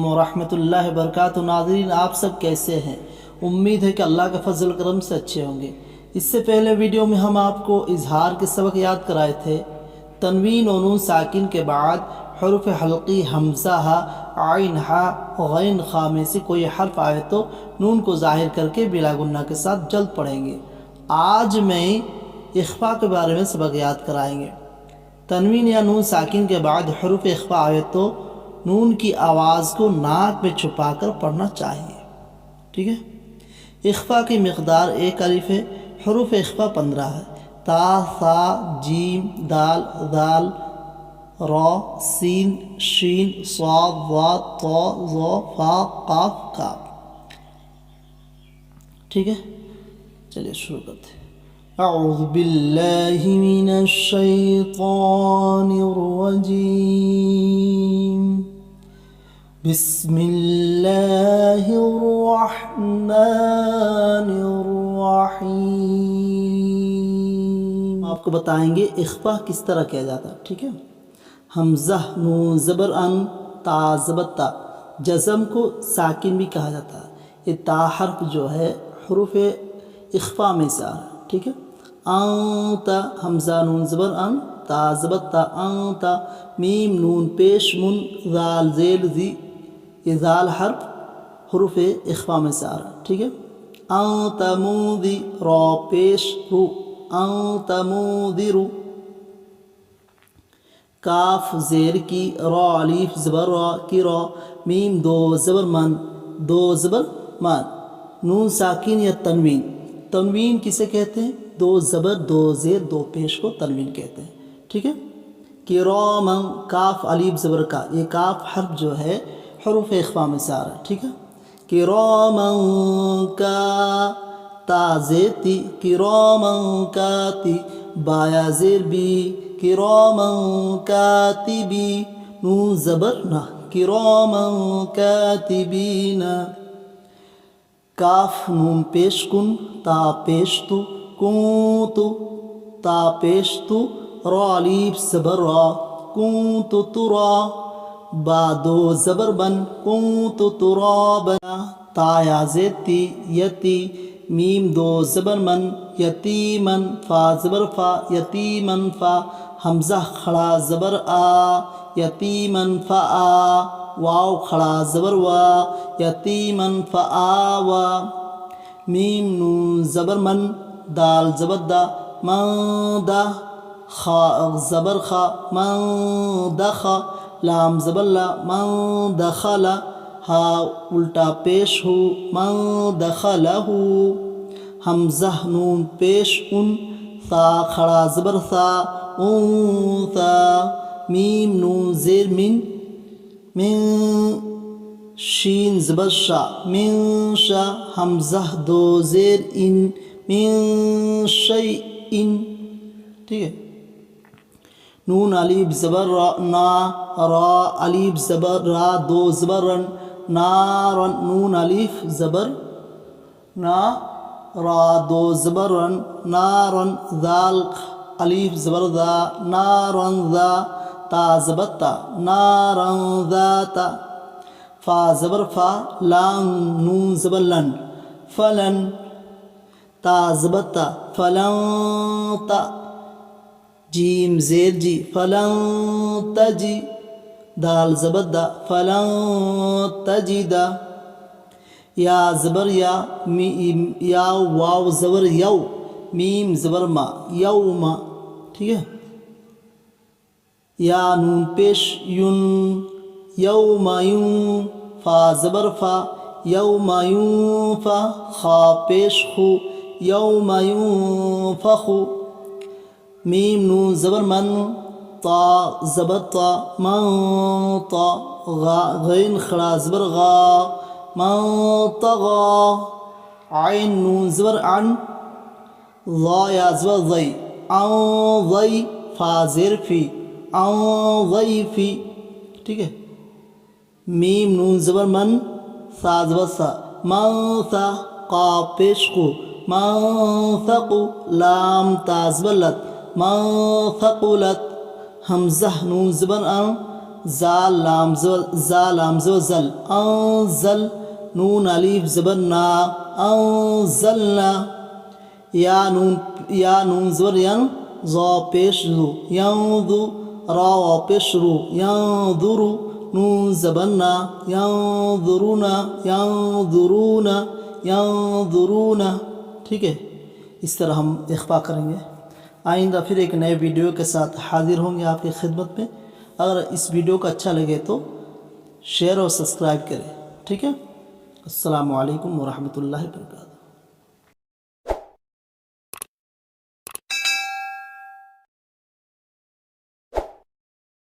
ورحمۃ اللہ وبرکاتہ۔ ناظرین، آپ سب کیسے ہیں؟ امید ہے کہ اللہ کے فضل کرم سے اچھے ہوں گے۔ اس سے پہلے ویڈیو میں ہم آپ کو اظہار کے سبق یاد کرائے تھے۔ تنوین و نون ساکن کے بعد حروف حلقی حمزہ ہا، عین ہا، غین خا میں سے کوئی حرف آئے تو نون کو ظاہر کر کے بلا گنہ کے ساتھ جلد پڑھیں گے۔ آج میں اخفا کے بارے میں سبق یاد کرائیں گے۔ تنوین یا نون ساکن کے بعد حروف اخفا آئے تو نون کی آواز کو ناک میں چھپا کر پڑھنا چاہیے، ٹھیک ہے۔ اخفا کی مقدار 1 الف ہے۔ حروف اخفا 15 ہے۔ تا، ثا، جیم، دال، ذال، را، سین، شین، صاد، ضاد، طا، ظا، فا، قاف، کاف، ٹھیک ہے۔ چلیے شروع کرتے ہیں۔ اعوذ باللہ من الشیطان الرجیم، بسم اللہ الرحمن الرحیم۔ آپ کو بتائیں گے اخفا کس طرح کیا جاتا ہے، ٹھیک ہے۔ حمزہ، نون زبر ان، تا زبر تا، جزم کو ساکن بھی کہا جاتا ہے۔ یہ تا حرف جو ہے حروف اخفا میں سے آ رہا ہے، ٹھیک ہے۔ انت، حمزہ نون زبر ان، تا زبر تا، انت، میم نون پیش من، ذال زیل زی، یہ ذال حرف حروف اخفا میں سے آ رہا ہے، ٹھیک ہے۔ انت منذر، را پیش رو، انت منذر، کاف زیر کی، را الف زبر را کی را، میم دو زبر من، دو زبر من، نون ساکن یا تنوین۔ تنوین کسے کہتے ہیں؟ 2 زبر 2 زیر 2 پیش کو تنوین کہتے ہیں، ٹھیک ہے۔ کرامن، کاف الف زبر کا، یہ کاف حرف جو ہے حروف اخفا میں سے آ رہا ہے، ٹھیک ہے۔ کرامن کا، تا زیر تی، کرامن کاتی، بایا زیر بی، کرامن کاتبی، نون زبر نا، کرامن کاتبین، کاف نون پیش کن، تا پیش تو، کنتو، تا پیش تو، را الف زبر را، کنتو ترا، با 2 زبر بن، کنتو ترابا، تا یا زیتی، یتی، میم 2 زبر من، یتیمن، فا زبر فا، یتیمن فا، حمزہ کھڑا زبر آ، یتیمن فا آ، واو کھڑا زبر وا، یتیمن فا آوا، میم نون زبر من، دال زبر دا، من دا، خا زبر خا، من دخا، لام زبر لا، من دخل، ہا الٹا پیش ہو، من دخلہ، حمزہ نون پیش ان، ثا کھڑا زبر ثا، انثا، میم نون زیر من، من شین زبر شا، من شا، حمزہ 2 زیر ان، من شیئن، ٹھیک ہے۔ نون الف زبر را، نا، را الف زبر را 2 زبر رن، نارن، نون الف زبر نا، را 2 زبر رن، نارن، ذال الف زبر ذا، نارن ذا، تا زبر تا، نارن ذاتا، فا زبر فا، لام نون زبر لن، فلن، تا زبر تا، فلن تا، جیم زیر جی، فلن تجی، دال زبر دا، فلن تجدا، یا زبر یا، یا واو زبر یو، میم زبر ما، یوم، ٹھیک ہے۔ یا نون پیش یون، یوم یون، فا زبر فا، یوم یونفا، خا پیش خو، یوم یونفخو، میم نون زبر من، طا زبر طا، من طا، غین کھڑا زبر غا، من طغا، عین نون زبر عن، ضا یا زبر ضی، عن ضی، فا زیر فی، عن ضیفی، ٹھیک ہے۔ میم نون زبر من، ثا زبر ثا، من ثا، قاف پیش قو من ثقو لام تا زبر لت من ثقلت حمزہ نون زبر ان زال لام زبر زل انزل نون الف زبر نا انزلنا یا نون زبر ین ظا پیش ذو ینظو را پیش رو ینظرو نون زبر نا ینظرون. ٹھیک ہے، اس طرح ہم اخفا کریں گے. آئندہ پھر ایک نئے ویڈیو کے ساتھ حاضر ہوں گے آپ کی خدمت میں. اگر اس ویڈیو کا اچھا لگے تو شیئر اور سبسکرائب کریں. ٹھیک ہے، السلام علیکم ورحمۃ اللہ وبرکاتہ.